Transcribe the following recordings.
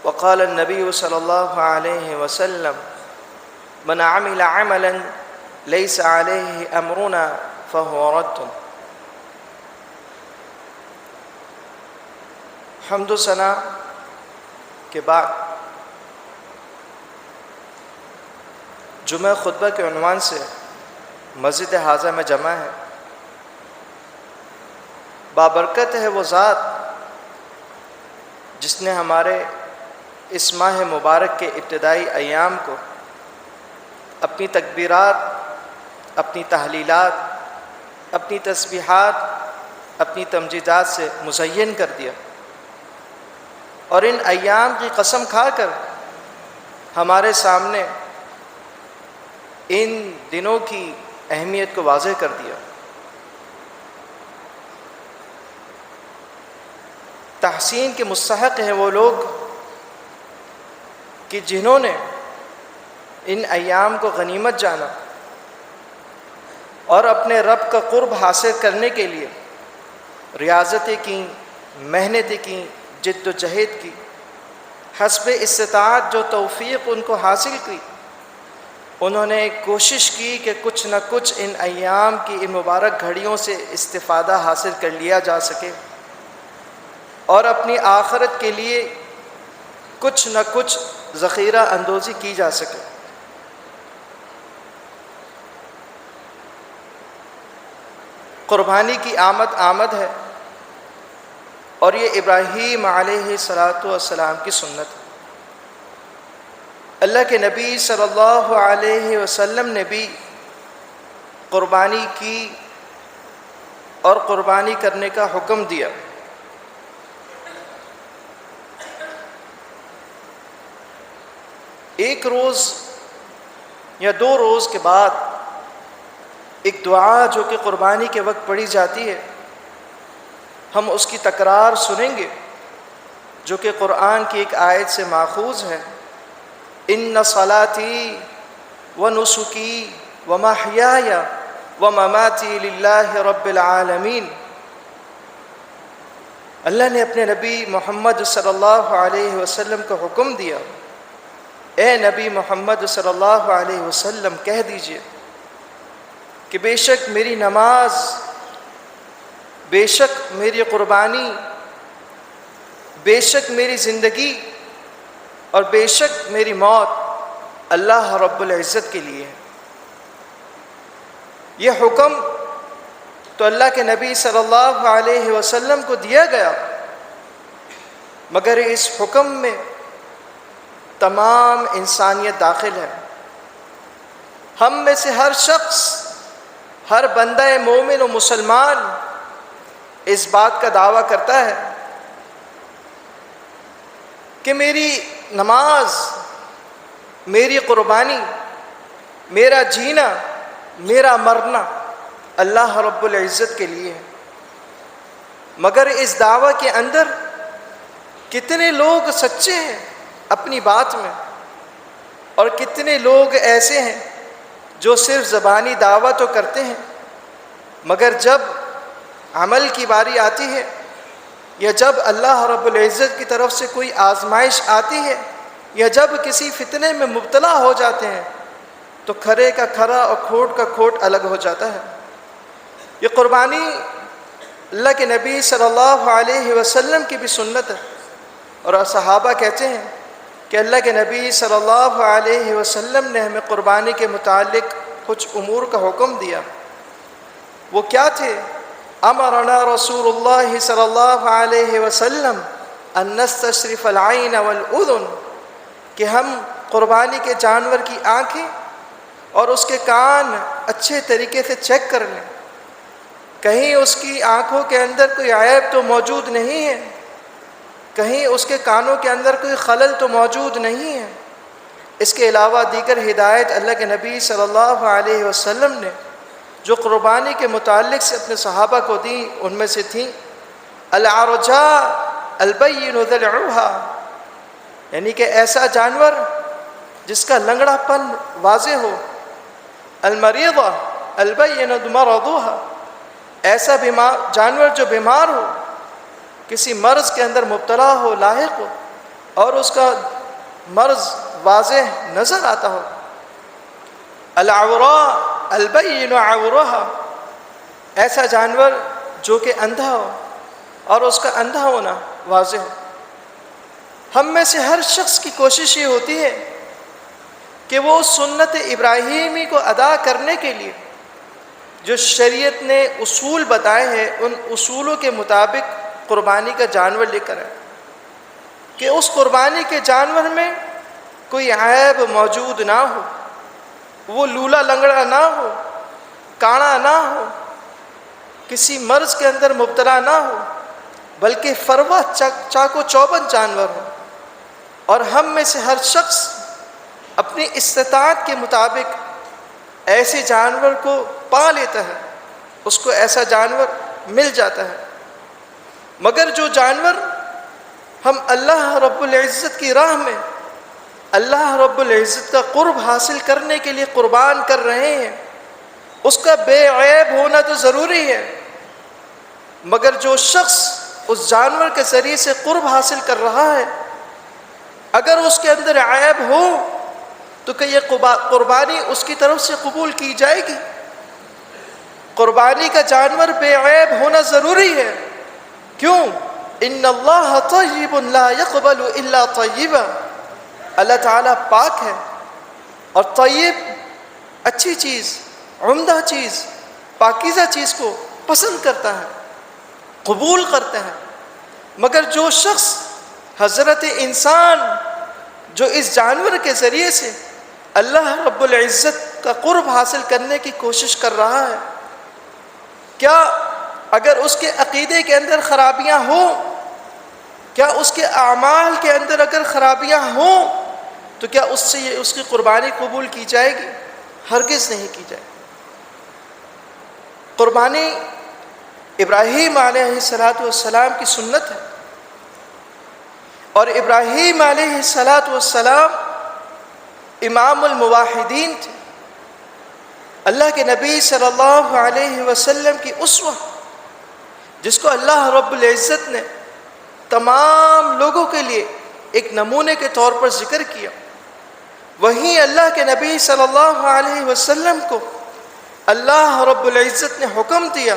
وقال النبي صلى الله عليه وسلم من عمل عملا ليس عليه أمرنا فهو رد۔ حمد و ثنا کے بعد جمعہ خطبہ کے عنوان سے مسجد حاضہ میں جمع ہے۔ بابرکت ہے وہ ذات جس نے ہمارے اس ماہ مبارک کے ابتدائی ایام کو اپنی تکبیرات، اپنی تحلیلات، اپنی تسبیحات، اپنی تمجیدات سے مزین کر دیا، اور ان ایام کی قسم کھا کر ہمارے سامنے ان دنوں کی اہمیت کو واضح کر دیا۔ تحسین کے مستحق ہیں وہ لوگ کہ جنہوں نے ان ایام کو غنیمت جانا اور اپنے رب کا قرب حاصل کرنے کے لیے ریاضتیں کیں، محنتیں کیں، جد و جہد کی، حسب استطاعت جو توفیق ان کو حاصل کی، انہوں نے کوشش کی کہ کچھ نہ کچھ ان ایام کی ان مبارک گھڑیوں سے استفادہ حاصل کر لیا جا سکے اور اپنی آخرت کے لیے کچھ نہ کچھ ذخیرہ اندوزی کی جا سکے۔ قربانی کی آمد ہے، اور یہ ابراہیم علیہ السلام کی سنت ہے۔ اللہ کے نبی صلی اللہ علیہ وسلم نے بھی قربانی کی اور قربانی کرنے کا حکم دیا۔ ایک روز یا 2 روز کے بعد ایک دعا جو کہ قربانی کے وقت پڑھی جاتی ہے، ہم اس کی تکرار سنیں گے، جو کہ قرآن کی ایک آیت سے ماخوذ ہے۔ ان صلاتی و نسکی و محیای و مماتی للہ رب العالمین۔ اللہ نے اپنے نبی محمد صلی اللہ علیہ وسلم کو حکم دیا، اے نبی محمد صلی اللہ علیہ وسلم کہہ دیجئے کہ بے شک میری نماز، بے شک میری قربانی، بے شک میری زندگی اور بے شک میری موت اللہ رب العزت کے لیے ہے۔ یہ حکم تو اللہ کے نبی صلی اللہ علیہ وسلم کو دیا گیا، مگر اس حکم میں تمام انسانیت داخل ہے۔ ہم میں سے ہر شخص، ہر بندہ مومن و مسلمان اس بات کا دعویٰ کرتا ہے کہ میری نماز، میری قربانی، میرا جینا، میرا مرنا اللہ رب العزت کے لیے ہے۔ مگر اس دعویٰ کے اندر کتنے لوگ سچے ہیں اپنی بات میں، اور کتنے لوگ ایسے ہیں جو صرف زبانی دعویٰ تو کرتے ہیں، مگر جب عمل کی باری آتی ہے یا جب اللہ رب العزت کی طرف سے کوئی آزمائش آتی ہے یا جب کسی فتنے میں مبتلا ہو جاتے ہیں تو کھرے کا کھرا اور کھوٹ کا کھوٹ الگ ہو جاتا ہے۔ یہ قربانی اللہ کے نبی صلی اللہ علیہ وسلم کی بھی سنت ہے، اور صحابہ کہتے ہیں کہ اللہ کے نبی صلی اللہ علیہ وسلم نے ہمیں قربانی کے متعلق کچھ امور کا حکم دیا۔ وہ کیا تھے؟ امرنا رسول اللہ صلی اللہ علیہ وسلم ان نستشرف العین والاذن، کہ ہم قربانی کے جانور کی آنکھیں اور اس کے کان اچھے طریقے سے چیک کر لیں، کہیں اس کی آنکھوں کے اندر کوئی عیب تو موجود نہیں ہے، کہیں اس کے کانوں کے اندر کوئی خلل تو موجود نہیں ہے۔ اس کے علاوہ دیگر ہدایت اللہ کے نبی صلی اللہ علیہ وسلم نے جو قربانی کے متعلق سے اپنے صحابہ کو دی، ان میں سے تھیں العرجاء البین ذلعها، یعنی کہ ایسا جانور جس کا لنگڑا پن واضح ہو، المریضہ البین مرضها، ایسا جانور جو بیمار ہو، کسی مرض کے اندر مبتلا ہو، لاحق ہو، اور اس کا مرض واضح نظر آتا ہو. العوراء البین عورها، ایسا جانور جو کہ اندھا ہو اور اس کا اندھا ہونا واضح ہو. ہم میں سے ہر شخص کی کوشش یہ ہوتی ہے کہ وہ سنت ابراہیمی کو ادا کرنے کے لیے جو شریعت نے اصول بتائے ہیں ان اصولوں کے مطابق قربانی کا جانور لے کر آئے، کہ اس قربانی کے جانور میں کوئی عیب موجود نہ ہو، وہ لولا لنگڑا نہ ہو، کاڑا نہ ہو، کسی مرض کے اندر مبتلا نہ ہو، بلکہ فروا چاق و چوبند جانور ہو. اور ہم میں سے ہر شخص اپنی استطاعت کے مطابق ایسے جانور کو پا لیتا ہے، اس کو ایسا جانور مل جاتا ہے. مگر جو جانور ہم اللہ رب العزت کی راہ میں اللہ رب العزت کا قرب حاصل کرنے کے لیے قربان کر رہے ہیں، اس کا بے عیب ہونا تو ضروری ہے. مگر جو شخص اس جانور کے ذریعے سے قرب حاصل کر رہا ہے، اگر اس کے اندر عیب ہو تو کہ یہ قربانی اس کی طرف سے قبول کی جائے گی؟ قربانی کا جانور بے عیب ہونا ضروری ہے. کیوں؟ ان اللہ طیب لا یقبل الا طیبا، اللہ تعالیٰ پاک ہے اور طیب اچھی چیز، عمدہ چیز، پاکیزہ چیز کو پسند کرتا ہے، قبول کرتا ہے. مگر جو شخص حضرت انسان جو اس جانور کے ذریعے سے اللہ رب العزت کا قرب حاصل کرنے کی کوشش کر رہا ہے، کیا اگر اس کے عقیدے کے اندر خرابیاں ہوں، کیا اس کے اعمال کے اندر اگر خرابیاں ہوں تو کیا اس سے اس کی قربانی قبول کی جائے گی؟ ہرگز نہیں کی جائے. قربانی ابراہیم علیہ السلام کی سنت ہے، اور ابراہیم علیہ السلام امام الموحدین تھے، اللہ کے نبی صلی اللہ علیہ وسلم کی اسوہ، جس کو اللہ رب العزت نے تمام لوگوں کے لیے ایک نمونے کے طور پر ذکر کیا. وہیں اللہ کے نبی صلی اللہ علیہ وسلم کو اللہ رب العزت نے حکم دیا،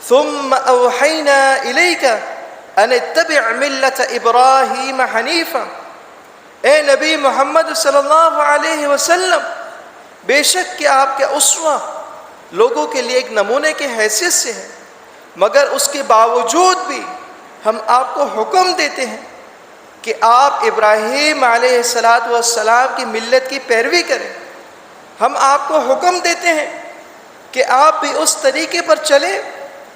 ثم اوحینا الیک ان اتبع ملت ابراہیم حنیفا. اے نبی محمد صلی اللہ علیہ وسلم، بے شک کہ آپ کے اسوہ لوگوں کے لیے ایک نمونے کے حیثیت سے ہے، مگر اس کے باوجود بھی ہم آپ کو حکم دیتے ہیں کہ آپ ابراہیم علیہ السلام کی ملت کی پیروی کریں. ہم آپ کو حکم دیتے ہیں کہ آپ بھی اس طریقے پر چلیں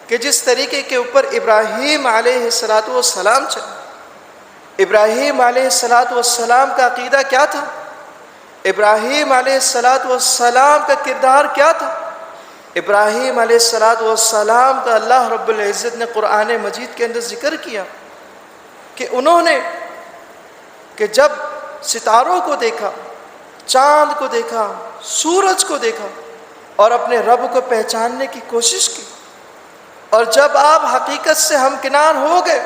کہ جس طریقے کے اوپر ابراہیم علیہ السلام چلے. ابراہیم علیہ السلام کا عقیدہ کیا تھا؟ ابراہیم علیہ السلام کا کردار کیا تھا؟ ابراہیم علیہ السلام کا اللہ رب العزت نے قرآن مجید کے اندر ذکر کیا کہ انہوں نے کہ جب ستاروں کو دیکھا، چاند کو دیکھا، سورج کو دیکھا اور اپنے رب کو پہچاننے کی کوشش کی، اور جب آپ حقیقت سے ہمکنار ہو گئے،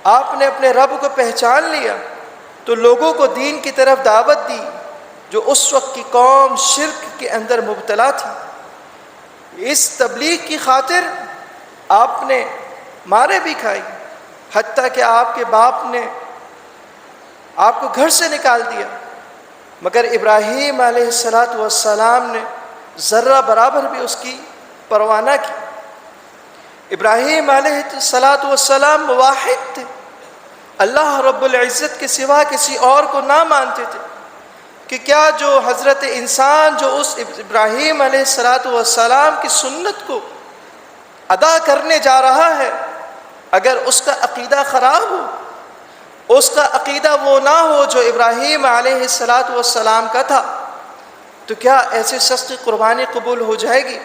آپ نے اپنے رب کو پہچان لیا، تو لوگوں کو دین کی طرف دعوت دی جو اس وقت کی قوم شرک کے اندر مبتلا تھی. اس تبلیغ کی خاطر آپ نے مارے بھی کھائی، حتیٰ کہ آپ کے باپ نے آپ کو گھر سے نکال دیا، مگر ابراہیم علیہ السلام نے ذرہ برابر بھی اس کی پرواہ نہ کی. ابراہیم علیہ السلام موحد تھے، اللہ رب العزت کے سوا کسی اور کو نہ مانتے تھے. کہ کیا جو حضرت انسان جو اس ابراہیم علیہ السلام کی سنت کو ادا کرنے جا رہا ہے، اگر اس کا عقیدہ خراب ہو، اس کا عقیدہ وہ نہ ہو جو ابراہیم علیہ السلام کا تھا، تو کیا ایسے شخص کی قربانی قبول ہو جائے گی؟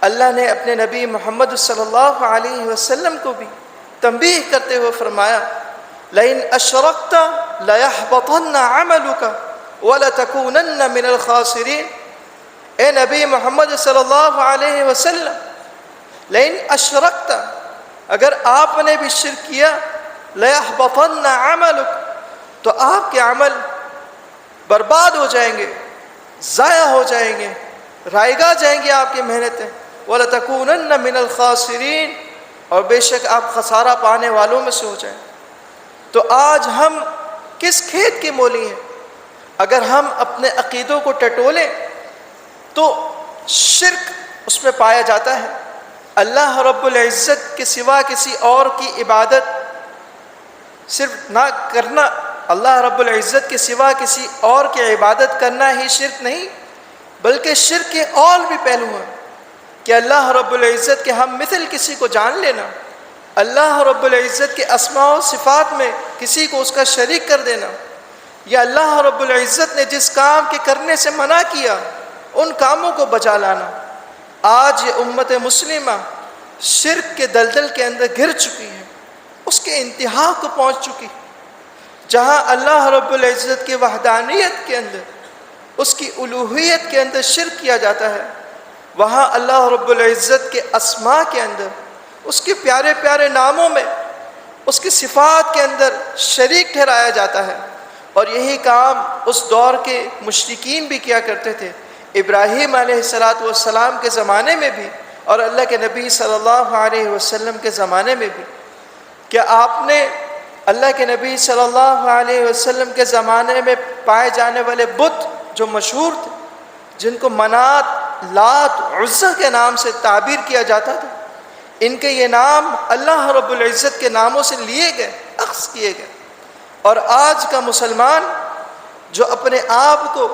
اللہ نے اپنے نبی محمد صلی اللہ علیہ وسلم کو بھی تنبیہ کرتے ہوئے فرمایا، لَإِنْ أَشْرَكْتَ لَيَحْبَطَنَّ عَمَلُكَ وَلَتَكُونَنَّ مِنَ الْخَاسِرِينَ. اے نبی محمد صلی اللہ علیہ وسلم، لَإِنْ أَشْرَكْتَ، اگر آپ نے بھی شرک کیا، لَيَحْبَطَنَّ عَمَلُكَ، تو آپ کے عمل برباد ہو جائیں گے، ضائع ہو جائیں گے، رائگاں جائیں گی آپ کی محنتیں۔ وَلَتَكُونَنَّ مِنَ الْخَاسِرِينَ، اور بے شک آپ خسارہ پانے والوں میں سے ہو جائیں۔ تو آج ہم کس کھیت کے مولی ہیں؟ اگر ہم اپنے عقیدوں کو ٹٹولیں تو شرک اس میں پایا جاتا ہے۔ اللہ رب العزت کے سوا کسی اور کی عبادت صرف نہ کرنا، اللہ رب العزت کے سوا کسی اور کی عبادت کرنا ہی شرک نہیں، بلکہ شرک کے اور بھی پہلو ہیں کہ اللہ رب العزت کے ہم مثل کسی کو جان لینا، اللہ رب العزت کے اسماء و صفات میں کسی کو اس کا شریک کر دینا، یا اللہ رب العزت نے جس کام کے کرنے سے منع کیا ان کاموں کو بجا لانا۔ آج یہ امت مسلمہ شرک کے دلدل کے اندر گر چکی ہے، اس کے انتہا کو پہنچ چکی، جہاں اللہ رب العزت کی وحدانیت کے اندر، اس کی الوہیت کے اندر شرک کیا جاتا ہے، وہاں اللہ رب العزت کے اسماء کے اندر، اس کے پیارے پیارے ناموں میں، اس کی صفات کے اندر شریک ٹھہرایا جاتا ہے۔ اور یہی کام اس دور کے مشرکین بھی کیا کرتے تھے، ابراہیم علیہ السلام کے زمانے میں بھی اور اللہ کے نبی صلی اللہ علیہ وسلم کے زمانے میں بھی۔ کیا آپ نے اللہ کے نبی صلی اللہ علیہ وسلم کے زمانے میں پائے جانے والے بت جو مشہور تھے، جن کو منات، لات، عزہ کے نام سے تعبیر کیا جاتا تھا، ان کے یہ نام اللہ رب العزت کے ناموں سے لیے گئے، اخذ کیے گئے؟ اور آج کا مسلمان جو اپنے آپ کو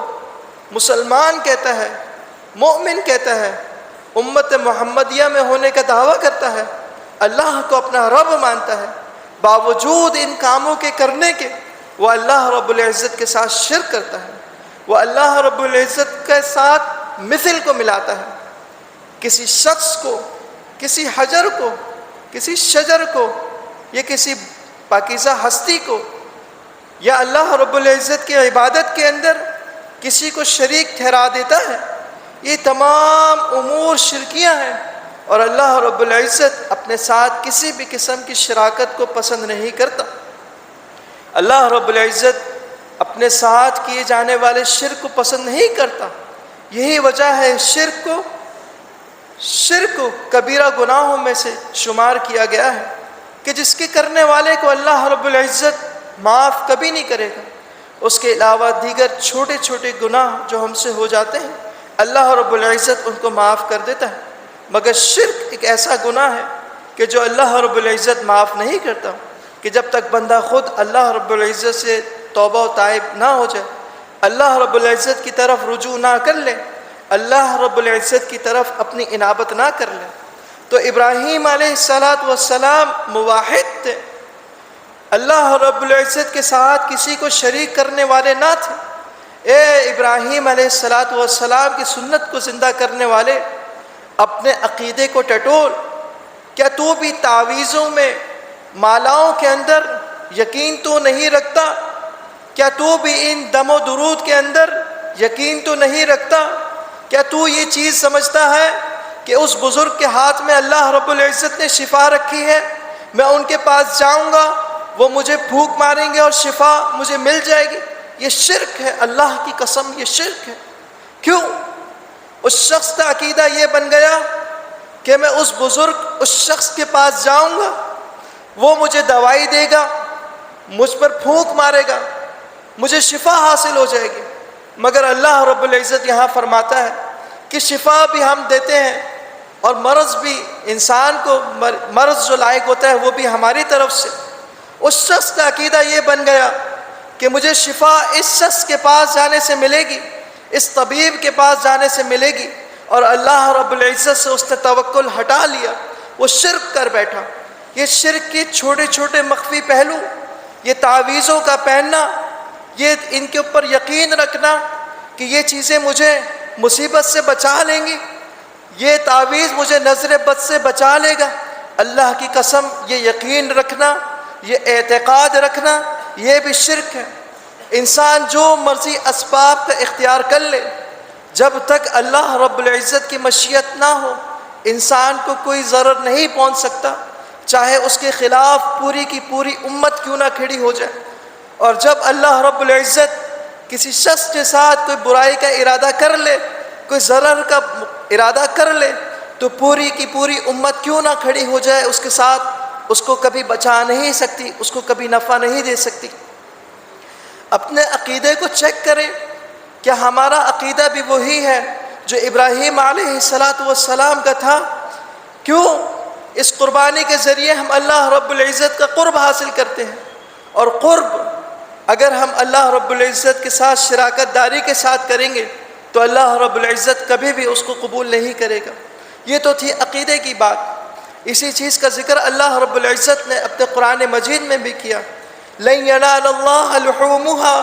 مسلمان کہتا ہے، مومن کہتا ہے، امت محمدیہ میں ہونے کا دعویٰ کرتا ہے، اللہ کو اپنا رب مانتا ہے، باوجود ان کاموں کے کرنے کے وہ اللہ رب العزت کے ساتھ شرک کرتا ہے، وہ اللہ رب العزت کے ساتھ مثل کو ملاتا ہے، کسی شخص کو، کسی حجر کو، کسی شجر کو، یا کسی پاکیزہ ہستی کو، یا اللہ رب العزت کی عبادت کے اندر کسی کو شریک ٹھہرا دیتا ہے۔ یہ تمام امور شرکیاں ہیں، اور اللہ رب العزت اپنے ساتھ کسی بھی قسم کی شراکت کو پسند نہیں کرتا۔ اللہ رب العزت اپنے ساتھ کیے جانے والے شرک کو پسند نہیں کرتا۔ یہی وجہ ہے شرک کو کبیرہ گناہوں میں سے شمار کیا گیا ہے کہ جس کے کرنے والے کو اللہ رب العزت معاف کبھی نہیں کرے گا۔ اس کے علاوہ دیگر چھوٹے چھوٹے گناہ جو ہم سے ہو جاتے ہیں اللہ رب العزت ان کو معاف کر دیتا ہے، مگر شرک ایک ایسا گناہ ہے کہ جو اللہ رب العزت معاف نہیں کرتا، کہ جب تک بندہ خود اللہ رب العزت سے توبہ و تائب نہ ہو جائے، اللہ رب العزت کی طرف رجوع نہ کر لے، اللہ رب العزت کی طرف اپنی انابت نہ کر لے۔ تو ابراہیم علیہ السلام موحد تھے، اللہ رب العزت کے ساتھ کسی کو شریک کرنے والے نہ تھے۔ اے ابراہیم علیہ السلام کی سنت کو زندہ کرنے والے، اپنے عقیدے کو ٹٹول، کیا تو بھی تعویذوں میں، مالاؤں کے اندر یقین تو نہیں رکھتا؟ کیا تو بھی ان دم و درود کے اندر یقین تو نہیں رکھتا؟ کیا تو یہ چیز سمجھتا ہے کہ اس بزرگ کے ہاتھ میں اللہ رب العزت نے شفا رکھی ہے، میں ان کے پاس جاؤں گا، وہ مجھے پھونک ماریں گے اور شفا مجھے مل جائے گی؟ یہ شرک ہے، اللہ کی قسم یہ شرک ہے۔ کیوں؟ اس شخص کا عقیدہ یہ بن گیا کہ میں اس بزرگ، اس شخص کے پاس جاؤں گا، وہ مجھے دوائی دے گا، مجھ پر پھونک مارے گا، مجھے شفا حاصل ہو جائے گی۔ مگر اللہ رب العزت یہاں فرماتا ہے کہ شفا بھی ہم دیتے ہیں، اور مرض بھی، انسان کو مرض جو لائق ہوتا ہے وہ بھی ہماری طرف سے۔ اس شخص کا عقیدہ یہ بن گیا کہ مجھے شفا اس شخص کے پاس جانے سے ملے گی، اس طبیب کے پاس جانے سے ملے گی، اور اللہ رب العزت سے اس نے توکل ہٹا لیا، وہ شرک کر بیٹھا۔ یہ شرک کے چھوٹے چھوٹے مخفی پہلو، یہ تعویذوں کا پہننا، یہ ان کے اوپر یقین رکھنا کہ یہ چیزیں مجھے مصیبت سے بچا لیں گی، یہ تعویذ مجھے نظر بد سے بچا لے گا، اللہ کی قسم یہ یقین رکھنا، یہ اعتقاد رکھنا، یہ بھی شرک ہے۔ انسان جو مرضی اسباب کا اختیار کر لے، جب تک اللہ رب العزت کی مشیت نہ ہو انسان کو کوئی ضرر نہیں پہنچ سکتا، چاہے اس کے خلاف پوری کی پوری امت کیوں نہ کھڑی ہو جائے۔ اور جب اللہ رب العزت کسی شخص کے ساتھ کوئی برائی کا ارادہ کر لے، کوئی ضرر کا ارادہ کر لے، تو پوری کی پوری امت کیوں نہ کھڑی ہو جائے اس کے ساتھ، اس کو کبھی بچا نہیں سکتی، اس کو کبھی نفع نہیں دے سکتی۔ اپنے عقیدے کو چیک کریں، کیا ہمارا عقیدہ بھی وہی ہے جو ابراہیم علیہ السلام کا تھا؟ کیوں اس قربانی کے ذریعے ہم اللہ رب العزت کا قرب حاصل کرتے ہیں، اور قرب اگر ہم اللہ رب العزت کے ساتھ شراکت داری کے ساتھ کریں گے تو اللہ رب العزت کبھی بھی اس کو قبول نہیں کرے گا۔ یہ تو تھی عقیدے کی بات۔ اسی چیز کا ذکر اللہ رب العزت نے اپنے قرآن مجید میں بھی کیا، لَن يَنَالَ اللَّهَ لُحُومُهَا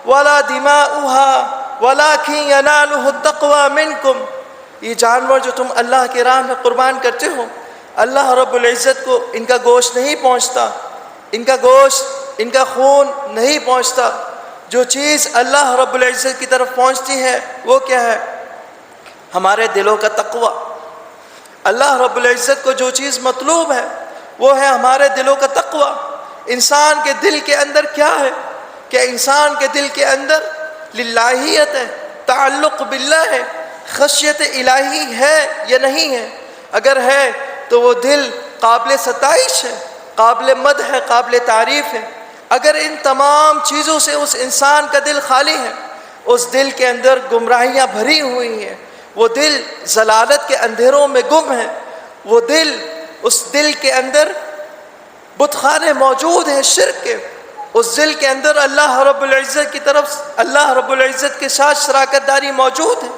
وَلَا دِمَاؤُهَا وَلَكِنْ يَنَالُهُ التَّقْوَى مِنْكُمْ۔ یہ جانور جو تم اللہ کی راہ میں قربان کرتے ہو، اللہ رب العزت کو ان کا گوشت نہیں پہنچتا، ان کا گوشت، ان کا خون نہیں پہنچتا۔ جو چیز اللہ رب العزت کی طرف پہنچتی ہے وہ کیا ہے؟ ہمارے دلوں کا تقوی۔ اللہ رب العزت کو جو چیز مطلوب ہے وہ ہے ہمارے دلوں کا تقوی۔ انسان کے دل کے اندر کیا ہے؟ کہ انسان کے دل کے اندر للہیت ہے، تعلق باللہ ہے، خشیت الہی ہے یا نہیں ہے؟ اگر ہے تو وہ دل قابل ستائش ہے، قابل مدح ہے، قابل تعریف ہے۔ اگر ان تمام چیزوں سے اس انسان کا دل خالی ہے، اس دل کے اندر گمراہیاں بھری ہوئی ہیں، وہ دل ضلالت کے اندھیروں میں گم ہے، وہ دل، اس دل کے اندر بت خانے موجود ہیں شرک کے، اس دل کے اندر اللہ رب العزت کی طرف، اللہ رب العزت کے ساتھ شراکت داری موجود ہے،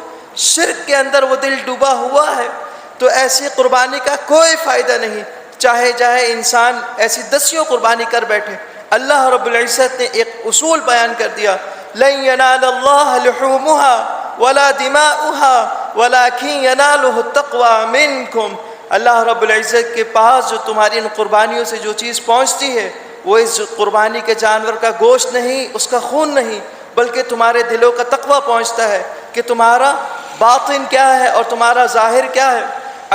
شرک کے اندر وہ دل ڈوبا ہوا ہے، تو ایسی قربانی کا کوئی فائدہ نہیں، چاہے انسان ایسی 10 قربانی کر بیٹھے۔ اللہ رب العزت نے ایک اصول بیان کر دیا، لَن يَنَالَ اللَّهَ لُحُومُهَا وَلَا دِمَاؤُهَا وَلَكِنْ يَنَالُهُ التَّقْوَى مِنْكُمْ۔ اللہ رب العزت کے پاس جو تمہاری ان قربانیوں سے جو چیز پہنچتی ہے وہ اس قربانی کے جانور کا گوشت نہیں، اس کا خون نہیں، بلکہ تمہارے دلوں کا تقوی پہنچتا ہے کہ تمہارا باطن کیا ہے اور تمہارا ظاہر کیا ہے۔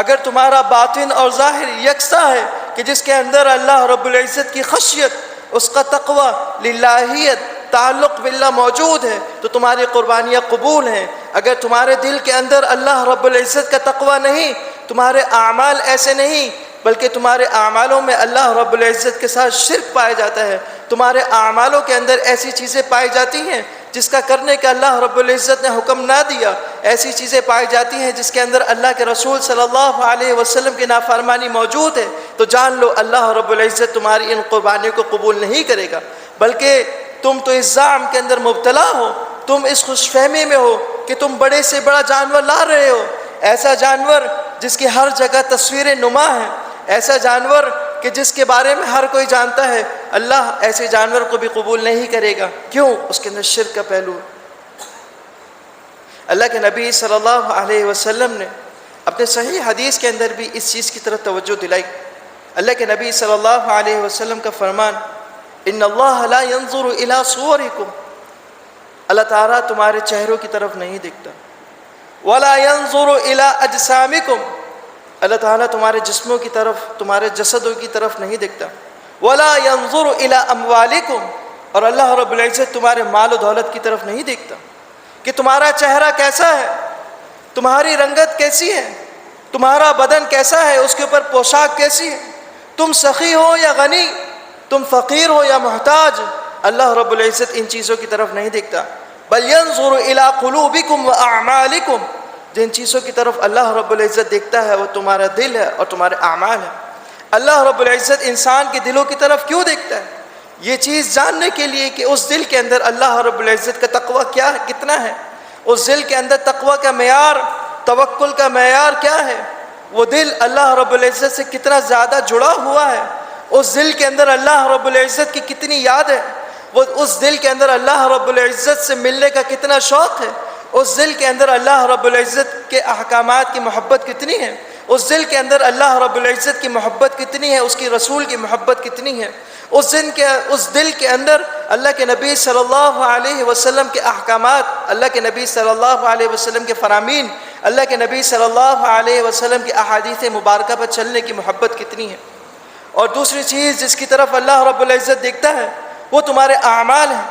اگر تمہارا باطن اور ظاہر یکساں ہے کہ جس کے اندر اللہ رب العزت کی خشیت، اس کا تقوی، للہیت، تعلق باللہ موجود ہے تو تمہاری قربانیاں قبول ہیں۔ اگر تمہارے دل کے اندر اللہ رب العزت کا تقوی نہیں، تمہارے اعمال ایسے نہیں، بلکہ تمہارے اعمالوں میں اللہ رب العزت کے ساتھ شرک پایا جاتا ہے، تمہارے اعمالوں کے اندر ایسی چیزیں پائی جاتی ہیں جس کا کرنے کا اللہ رب العزت نے حکم نہ دیا، ایسی چیزیں پائی جاتی ہیں جس کے اندر اللہ کے رسول صلی اللہ علیہ وسلم کی نافرمانی موجود ہے، تو جان لو اللہ رب العزت تمہاری ان قربانیوں کو قبول نہیں کرے گا، بلکہ تم تو اس زعم کے اندر مبتلا ہو، تم اس خوش فہمی میں ہو کہ تم بڑے سے بڑا جانور لا رہے ہو، ایسا جانور جس کی ہر جگہ تصویر نما ہے، ایسا جانور کہ جس کے بارے میں ہر کوئی جانتا ہے، اللہ ایسے جانور کو بھی قبول نہیں کرے گا۔ کیوں؟ اس کے اندر شرک کا پہلو ہے۔ اللہ کے نبی صلی اللہ علیہ وسلم نے اپنے صحیح حدیث کے اندر بھی اس چیز کی طرف توجہ دلائی۔ اللہ کے نبی صلی اللہ علیہ وسلم کا فرمان، ان اللہ لا ينظر الى صورکم، اللہ تعالیٰ تمہارے چہروں کی طرف نہیں دیکھتا، ولا ينظر الى اجسامکم، اللہ تعالیٰ تمہارے جسموں کی طرف، تمہارے جسدوں کی طرف نہیں دیکھتا، ولا ينظر الى اموالکم، اور اللہ رب العزت تمہارے مال و دولت کی طرف نہیں دیکھتا کہ تمہارا چہرہ کیسا ہے، تمہاری رنگت کیسی ہے، تمہارا بدن کیسا ہے، اس کے اوپر پوشاک کیسی ہے، تم سخی ہو یا غنی، تم فقیر ہو یا محتاج، اللہ رب العزت ان چیزوں کی طرف نہیں دیکھتا، بل ينظر الى قلوبکم واعمالکم، جن چیزوں کی طرف اللہ رب العزت دیکھتا ہے وہ تمہارا دل ہے اور تمہارے اعمال ہے۔ اللہ رب العزت انسان کے دلوں کی طرف کیوں دیکھتا ہے؟ یہ چیز جاننے کے لیے کہ اس دل کے اندر اللہ رب العزت کا تقوی کیا ہے، کتنا ہے، اس دل کے اندر تقوی کا معیار، توکل کا معیار کیا ہے، وہ دل اللہ رب العزت سے کتنا زیادہ جڑا ہوا ہے، اس دل کے اندر اللہ رب العزت کی کتنی یاد ہے، وہ اس دل کے اندر اللہ رب العزت سے ملنے کا کتنا شوق ہے، اس دل کے اندر اللہ رب العزت کے احکامات کی محبت کتنی ہے، اس دل کے اندر اللہ رب العزت کی محبت کتنی ہے، اس کی رسول کی محبت کتنی ہے، اس دل کے اندر اللہ کے نبی صلی اللہ علیہ وسلم کے احکامات، اللہ کے نبی صلی اللہ علیہ وسلم کے فرامین، اللہ کے نبی صلی اللہ علیہ وسلم کی احادیث مبارکہ پر چلنے کی محبت کتنی ہے۔ اور دوسری چیز جس کی طرف اللہ رب العزت دیکھتا ہے وہ تمہارے اعمال ہیں۔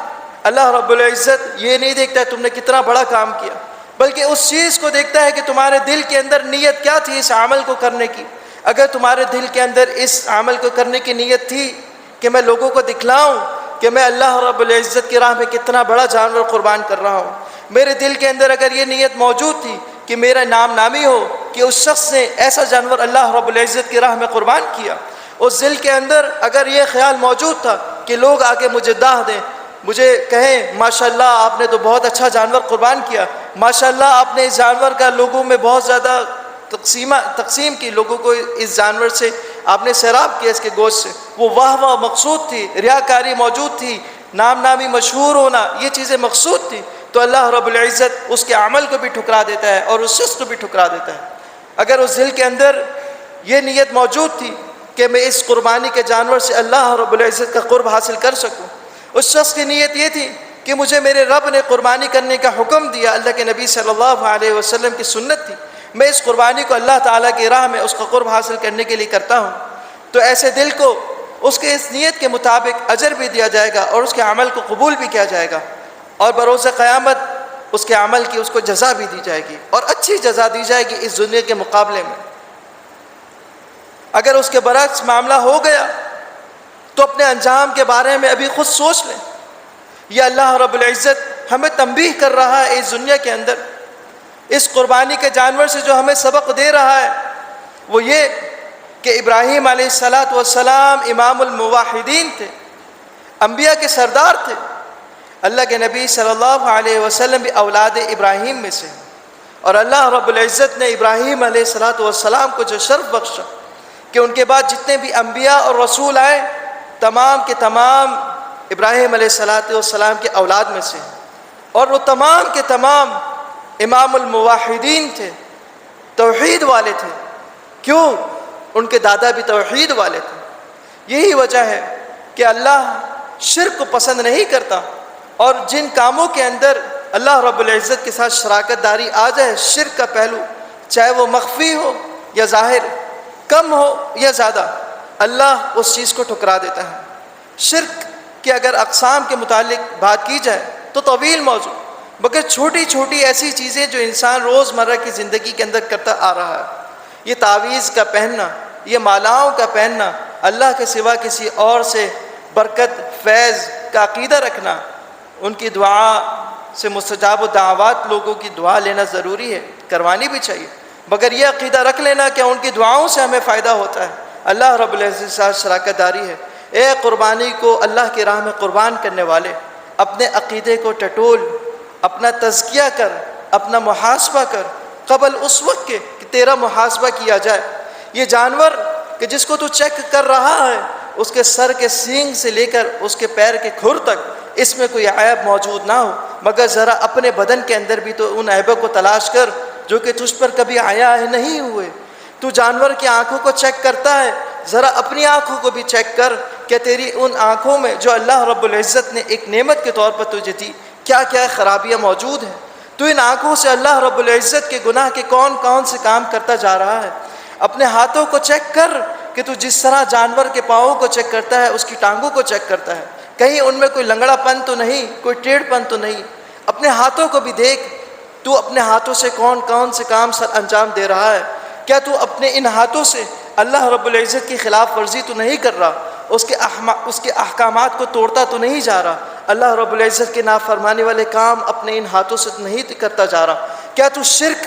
اللہ رب العزت یہ نہیں دیکھتا ہے تم نے کتنا بڑا کام کیا، بلکہ اس چیز کو دیکھتا ہے کہ تمہارے دل کے اندر نیت کیا تھی اس عمل کو کرنے کی۔ اگر تمہارے دل کے اندر اس عمل کو کرنے کی نیت تھی کہ میں لوگوں کو دکھلاؤں کہ میں اللہ رب العزت کی راہ میں کتنا بڑا جانور قربان کر رہا ہوں، میرے دل کے اندر اگر یہ نیت موجود تھی کہ میرا نام نامی ہو کہ اس شخص نے ایسا جانور اللہ رب العزت کی راہ میں قربان کیا، اس دل کے اندر اگر یہ خیال موجود تھا کہ لوگ آگے مجھے داہ دیں، مجھے کہیں ماشاءاللہ آپ نے تو بہت اچھا جانور قربان کیا، ماشاءاللہ آپ نے اس جانور کا لوگوں میں بہت زیادہ تقسیم کی، لوگوں کو اس جانور سے آپ نے سیراب کیا، اس کے گوشت سے، وہ واہ واہ مقصود تھی، ریاکاری موجود تھی، نام نامی مشہور ہونا، یہ چیزیں مقصود تھی، تو اللہ رب العزت اس کے عمل کو بھی ٹھکرا دیتا ہے اور اس شخص کو بھی ٹھکرا دیتا ہے۔ اگر اس دل کے اندر یہ نیت موجود تھی کہ میں اس قربانی کے جانور سے اللہ رب العزت کا قرب حاصل کر سکوں، اس شخص کی نیت یہ تھی کہ مجھے میرے رب نے قربانی کرنے کا حکم دیا، اللہ کے نبی صلی اللہ علیہ وسلم کی سنت تھی، میں اس قربانی کو اللہ تعالیٰ کی راہ میں اس کا قرب حاصل کرنے کے لیے کرتا ہوں، تو ایسے دل کو اس کے اس نیت کے مطابق اجر بھی دیا جائے گا اور اس کے عمل کو قبول بھی کیا جائے گا، اور بروز قیامت اس کے عمل کی اس کو جزا بھی دی جائے گی، اور اچھی جزا دی جائے گی اس دنیا کے مقابلے میں۔ اگر اس کے برعکس معاملہ ہو گیا تو اپنے انجام کے بارے میں ابھی خود سوچ لیں۔ یہ اللہ رب العزت ہمیں تنبیہ کر رہا ہے اس دنیا کے اندر، اس قربانی کے جانور سے جو ہمیں سبق دے رہا ہے وہ یہ کہ ابراہیم علیہ السلام امام الموحدین تھے، انبیاء کے سردار تھے، اللہ کے نبی صلی اللہ علیہ وسلم بھی اولاد ابراہیم میں سے، اور اللہ رب العزت نے ابراہیم علیہ السلام کو جو شرف بخشا کہ ان کے بعد جتنے بھی انبیاء اور رسول آئے تمام کے تمام ابراہیم علیہ السلام کے اولاد میں سے، اور وہ تمام کے تمام امام الموحدین تھے، توحید والے تھے۔ کیوں؟ ان کے دادا بھی توحید والے تھے۔ یہی وجہ ہے کہ اللہ شرک کو پسند نہیں کرتا، اور جن کاموں کے اندر اللہ رب العزت کے ساتھ شراکت داری آ جائے، شرک کا پہلو، چاہے وہ مخفی ہو یا ظاہر، کم ہو یا زیادہ، اللہ اس چیز کو ٹھکرا دیتا ہے۔ شرک کے اگر اقسام کے متعلق بات کی جائے تو طویل موضوع، مگر چھوٹی چھوٹی ایسی چیزیں جو انسان روزمرہ کی زندگی کے اندر کرتا آ رہا ہے، یہ تعویذ کا پہننا، یہ مالاؤں کا پہننا، اللہ کے سوا کسی اور سے برکت فیض کا عقیدہ رکھنا، ان کی دعا سے مستجاب و دعوات، لوگوں کی دعا لینا ضروری ہے، کروانی بھی چاہیے، مگر یہ عقیدہ رکھ لینا کہ ان کی دعاؤں سے ہمیں فائدہ ہوتا ہے، اللہ رب العزت کے ساتھ شراکت داری ہے۔ اے قربانی کو اللہ کی راہ میں قربان کرنے والے، اپنے عقیدے کو ٹٹول، اپنا تزکیہ کر، اپنا محاسبہ کر قبل اس وقت کے کہ تیرا محاسبہ کیا جائے۔ یہ جانور کہ جس کو تو چیک کر رہا ہے، اس کے سر کے سینگ سے لے کر اس کے پیر کے کھر تک اس میں کوئی عیب موجود نہ ہو، مگر ذرا اپنے بدن کے اندر بھی تو ان عیبوں کو تلاش کر جو کہ تجھ پر کبھی آیا نہیں ہوئے۔ تو جانور کی آنکھوں کو چیک کرتا ہے، ذرا اپنی آنکھوں کو بھی چیک کر کہ تیری ان آنکھوں میں جو اللہ رب العزت نے ایک نعمت کے طور پر تجھے دی، کیا کیا خرابیاں موجود ہیں۔ تو ان آنکھوں سے اللہ رب العزت کے گناہ کے کون کون سے کام کرتا جا رہا ہے۔ اپنے ہاتھوں کو چیک کر کہ تو جس طرح جانور کے پاؤں کو چیک کرتا ہے، اس کی ٹانگوں کو چیک کرتا ہے، کہیں ان میں کوئی لنگڑا پن تو نہیں، کوئی ٹیڑھ پن تو نہیں۔ اپنے ہاتھوں کو بھی دیکھ، تو اپنے ہاتھوں سے کون کون سے کام سر انجام دے رہا ہے۔ کیا تو اپنے ان ہاتھوں سے اللہ رب العزت کی خلاف ورزی تو نہیں کر رہا، اس کے احکامات کو توڑتا تو نہیں جا رہا، اللہ رب العزت کے نافرمانی والے کام اپنے ان ہاتھوں سے تو نہیں کرتا جا رہا۔ کیا تو شرک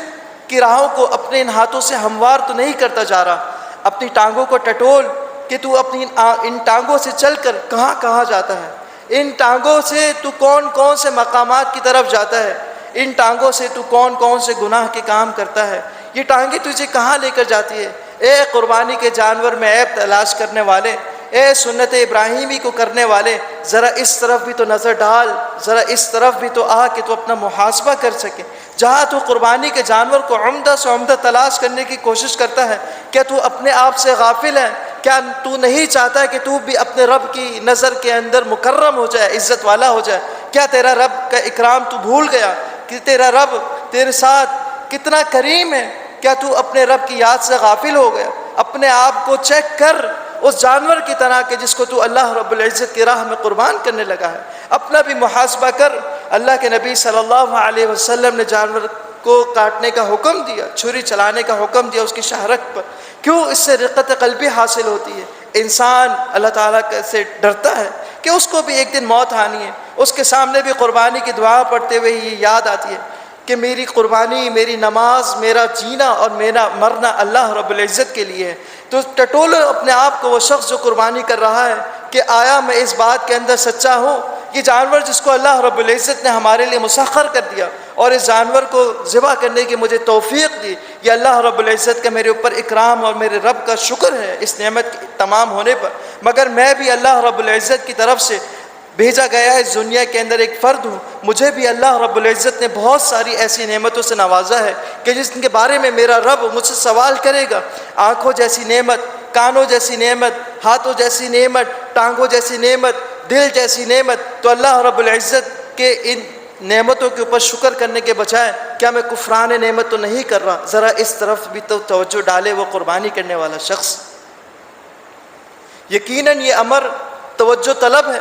کی راہوں کو اپنے ان ہاتھوں سے ہموار تو نہیں کرتا جا رہا۔ اپنی ٹانگوں کو ٹٹول کہ تو اپنی ان ٹانگوں سے چل کر کہاں کہاں جاتا ہے، ان ٹانگوں سے تو کون کون سے مقامات کی طرف جاتا ہے، ان ٹانگوں سے تو کون کون سے گناہ کے کام کرتا ہے، یہ ٹانگیں تجھے کہاں لے کر جاتی ہے۔ اے قربانی کے جانور میں عیب تلاش کرنے والے، اے سنت ابراہیمی کو کرنے والے، ذرا اس طرف بھی تو نظر ڈال، ذرا اس طرف بھی تو آ کہ تو اپنا محاسبہ کر سکے۔ جہاں تو قربانی کے جانور کو عمدہ سے عمدہ تلاش کرنے کی کوشش کرتا ہے، کیا تو اپنے آپ سے غافل ہے؟ کیا تو نہیں چاہتا کہ تو بھی اپنے رب کی نظر کے اندر مکرم ہو جائے، عزت والا ہو جائے؟ کیا تیرا رب کا اکرام تو بھول گیا کہ تیرا رب تیرے ساتھ کتنا کریم ہے؟ کیا تو اپنے رب کی یاد سے غافل ہو گیا؟ اپنے آپ کو چیک کر اس جانور کی طرح کہ جس کو تو اللہ رب العزت کی راہ میں قربان کرنے لگا ہے۔ اپنا بھی محاسبہ کر۔ اللہ کے نبی صلی اللہ علیہ وسلم نے جانور کو کاٹنے کا حکم دیا، چھری چلانے کا حکم دیا اس کی شہرت پر۔ کیوں؟ اس سے رقت قلبی حاصل ہوتی ہے۔ انسان اللہ تعالیٰ سے ڈرتا ہے کہ اس کو بھی ایک دن موت آنی ہے۔ اس کے سامنے بھی قربانی کی دعا پڑھتے ہوئے یہ یاد آتی ہے کہ میری قربانی، میری نماز، میرا جینا اور میرا مرنا اللہ رب العزت کے لیے ہے۔ تو ٹٹولو اپنے آپ کو وہ شخص جو قربانی کر رہا ہے کہ آیا میں اس بات کے اندر سچا ہوں؟ یہ جانور جس کو اللہ رب العزت نے ہمارے لیے مسخر کر دیا اور اس جانور کو ذبح کرنے کی مجھے توفیق دی، یہ اللہ رب العزت کا میرے اوپر اکرام اور میرے رب کا شکر ہے اس نعمت کے تمام ہونے پر۔ مگر میں بھی اللہ رب العزت کی طرف سے بھیجا گیا ہے، اس دنیا کے اندر ایک فرد ہوں، مجھے بھی اللہ رب العزت نے بہت ساری ایسی نعمتوں سے نوازا ہے کہ جس کے بارے میں میرا رب مجھ سے سوال کرے گا۔ آنکھوں جیسی نعمت، کانوں جیسی نعمت، ہاتھوں جیسی نعمت، ٹانگوں جیسی نعمت، دل جیسی نعمت، تو اللہ رب العزت کے ان نعمتوں کے اوپر شکر کرنے کے بجائے کیا میں کفران نعمت تو نہیں کر رہا؟ ذرا اس طرف بھی تو توجہ ڈالے وہ قربانی کرنے والا شخص۔ یقیناً یہ امر توجہ طلب ہے،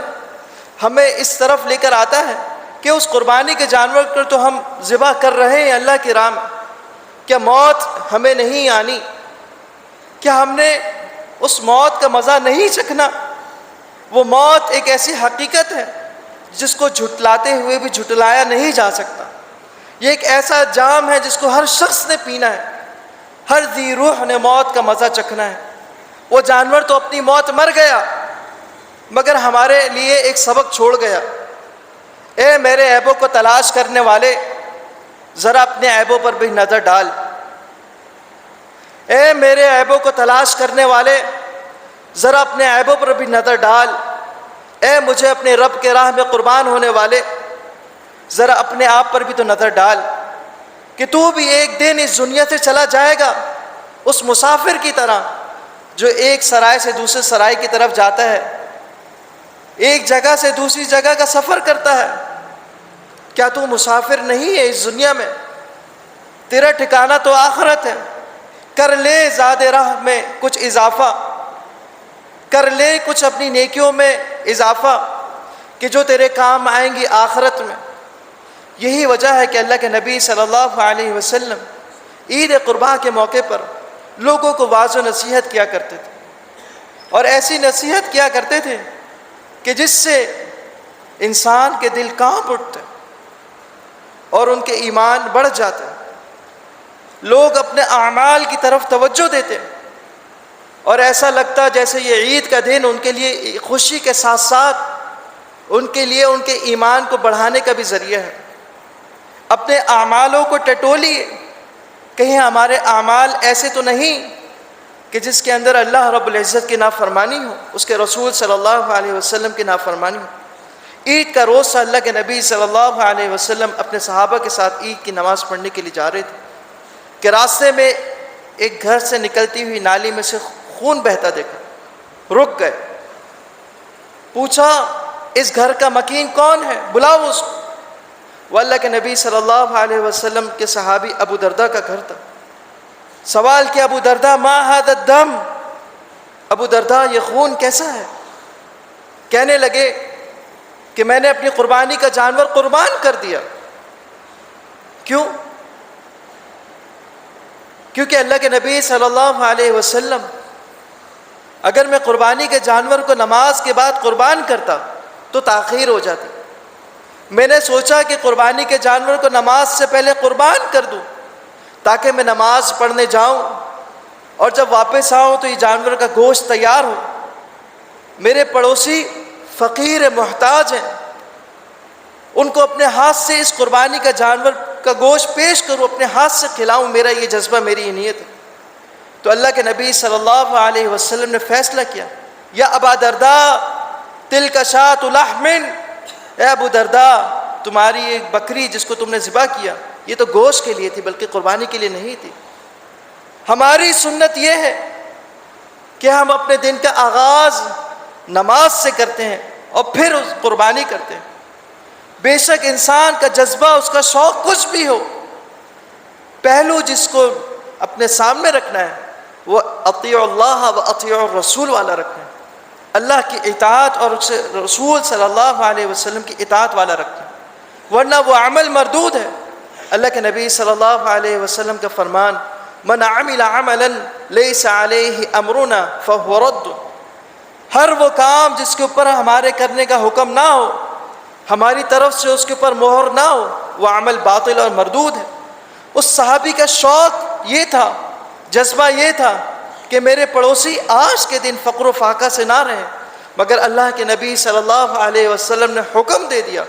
ہمیں اس طرف لے کر آتا ہے کہ اس قربانی کے جانور کو تو ہم ذبح کر رہے ہیں اللہ کی راہ میں، کیا موت ہمیں نہیں آنی؟ کیا ہم نے اس موت کا مزہ نہیں چکھنا؟ وہ موت ایک ایسی حقیقت ہے جس کو جھٹلاتے ہوئے بھی جھٹلایا نہیں جا سکتا۔ یہ ایک ایسا جام ہے جس کو ہر شخص نے پینا ہے، ہر ذی روح نے موت کا مزہ چکھنا ہے۔ وہ جانور تو اپنی موت مر گیا، مگر ہمارے لیے ایک سبق چھوڑ گیا۔ اے میرے عیبوں کو تلاش کرنے والے، ذرا اپنے عیبوں پر بھی نظر ڈال۔ اے میرے عیبوں کو تلاش کرنے والے، ذرا اپنے عیبوں پر بھی نظر ڈال۔ اے مجھے اپنے رب کے راہ میں قربان ہونے والے، ذرا اپنے آپ پر بھی تو نظر ڈال کہ تو بھی ایک دن اس دنیا سے چلا جائے گا، اس مسافر کی طرح جو ایک سرائے سے دوسرے سرائے کی طرف جاتا ہے، ایک جگہ سے دوسری جگہ کا سفر کرتا ہے۔ کیا تو مسافر نہیں ہے اس دنیا میں؟ تیرا ٹھکانہ تو آخرت ہے۔ کر لے زاد راہ میں کچھ اضافہ، کر لے کچھ اپنی نیکیوں میں اضافہ کہ جو تیرے کام آئیں گی آخرت میں۔ یہی وجہ ہے کہ اللہ کے نبی صلی اللہ علیہ وسلم عید قرباں کے موقع پر لوگوں کو واعظ و نصیحت کیا کرتے تھے، اور ایسی نصیحت کیا کرتے تھے کہ جس سے انسان کے دل کانپ اٹھتے اور ان کے ایمان بڑھ جاتے، لوگ اپنے اعمال کی طرف توجہ دیتے، اور ایسا لگتا جیسے یہ عید کا دن ان کے لیے خوشی کے ساتھ ساتھ ان کے لیے ان کے ایمان کو بڑھانے کا بھی ذریعہ ہے۔ اپنے اعمالوں کو ٹٹولیے، کہیں ہمارے اعمال ایسے تو نہیں کہ جس کے اندر اللہ رب العزت کی نافرمانی ہو، اس کے رسول صلی اللہ علیہ وسلم کی نافرمانی ہو۔ عید کا روز سے اللہ کے نبی صلی اللہ علیہ وسلم اپنے صحابہ کے ساتھ عید کی نماز پڑھنے کے لیے جا رہے تھے کہ راستے میں ایک گھر سے نکلتی ہوئی نالی میں سے خون بہتا دیکھا، رک گئے، پوچھا اس گھر کا مکین کون ہے؟ بلاؤ اس کو۔ وہ اللہ کے نبی صلی اللہ علیہ وسلم کے صحابی ابو درداء کا گھر تھا۔ سوال کیا ابو درداء ما ھذا الدم، ابو درداء یہ خون کیسا ہے؟ کہنے لگے کہ میں نے اپنی قربانی کا جانور قربان کر دیا۔ کیوں؟ کیونکہ اللہ کے نبی صلی اللہ علیہ وسلم اگر میں قربانی کے جانور کو نماز کے بعد قربان کرتا تو تاخیر ہو جاتی۔ میں نے سوچا کہ قربانی کے جانور کو نماز سے پہلے قربان کر دوں تاکہ میں نماز پڑھنے جاؤں اور جب واپس آؤں تو یہ جانور کا گوشت تیار ہو۔ میرے پڑوسی فقیر محتاج ہیں، ان کو اپنے ہاتھ سے اس قربانی کا جانور کا گوشت پیش کروں، اپنے ہاتھ سے کھلاؤں، میرا یہ جذبہ، میری یہ نیت ہے۔ تو اللہ کے نبی صلی اللہ علیہ وسلم نے فیصلہ کیا، یا ابا درداء تلک شاۃ لحم، اے ابو درداء تمہاری ایک بکری جس کو تم نے ذبح کیا یہ تو گوشت کے لیے تھی، بلکہ قربانی کے لیے نہیں تھی۔ ہماری سنت یہ ہے کہ ہم اپنے دن کا آغاز نماز سے کرتے ہیں اور پھر اس قربانی کرتے ہیں۔ بے شک انسان کا جذبہ، اس کا شوق کچھ بھی ہو، پہلو جس کو اپنے سامنے رکھنا ہے وہ اطیعوا اللہ و اطیعوا الرسول والا رکھیں، اللہ کی اطاعت اور رسول صلی اللہ علیہ وسلم کی اطاعت والا رکھیں، ورنہ وہ عمل مردود ہے۔ اللہ کے نبی صلی اللہ علیہ وسلم کا فرمان، من عمل عملا لیس علیہ امرنا فہو رد، ہر وہ کام جس کے اوپر ہمارے کرنے کا حکم نہ ہو، ہماری طرف سے اس کے اوپر مہر نہ ہو، وہ عمل باطل اور مردود ہے۔ اس صحابی کا شوق یہ تھا، جذبہ یہ تھا کہ میرے پڑوسی آج کے دن فقر و فاقہ سے نہ رہیں، مگر اللہ کے نبی صلی اللہ علیہ وسلم نے حکم دے دیا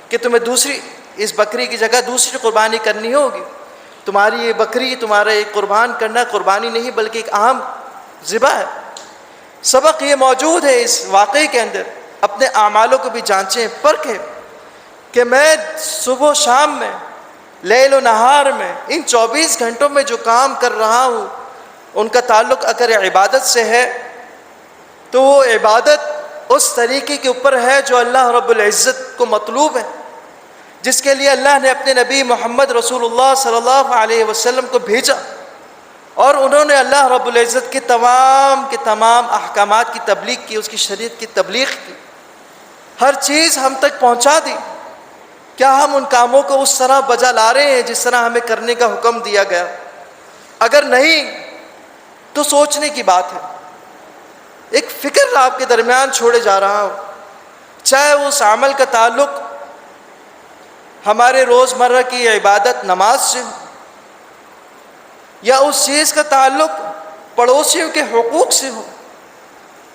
کہ تمہیں دوسری اس بکری کی جگہ دوسری قربانی کرنی ہوگی، تمہاری یہ بکری، تمہارا یہ قربان کرنا قربانی نہیں بلکہ ایک عام ذبح ہے۔ سبق یہ موجود ہے اس واقعے کے اندر، اپنے اعمالوں کو بھی جانچیں، پرکھیں کہ میں صبح و شام میں، لیل و نہار میں، ان 24 گھنٹوں میں جو کام کر رہا ہوں ان کا تعلق اگر عبادت سے ہے تو وہ عبادت اس طریقے کے اوپر ہے جو اللہ رب العزت کو مطلوب ہے، جس کے لیے اللہ نے اپنے نبی محمد رسول اللہ صلی اللہ علیہ وسلم کو بھیجا، اور انہوں نے اللہ رب العزت کے تمام احکامات کی تبلیغ کی، اس کی شریعت کی تبلیغ کی، ہر چیز ہم تک پہنچا دی۔ کیا ہم ان کاموں کو اس طرح بجا لا رہے ہیں جس طرح ہمیں کرنے کا حکم دیا گیا؟ اگر نہیں تو سوچنے کی بات ہے۔ ایک فکر آپ کے درمیان چھوڑے جا رہا ہوں، چاہے اس عمل کا تعلق ہمارے روزمرہ کی عبادت نماز سے ہو، یا اس چیز کا تعلق پڑوسیوں کے حقوق سے ہو،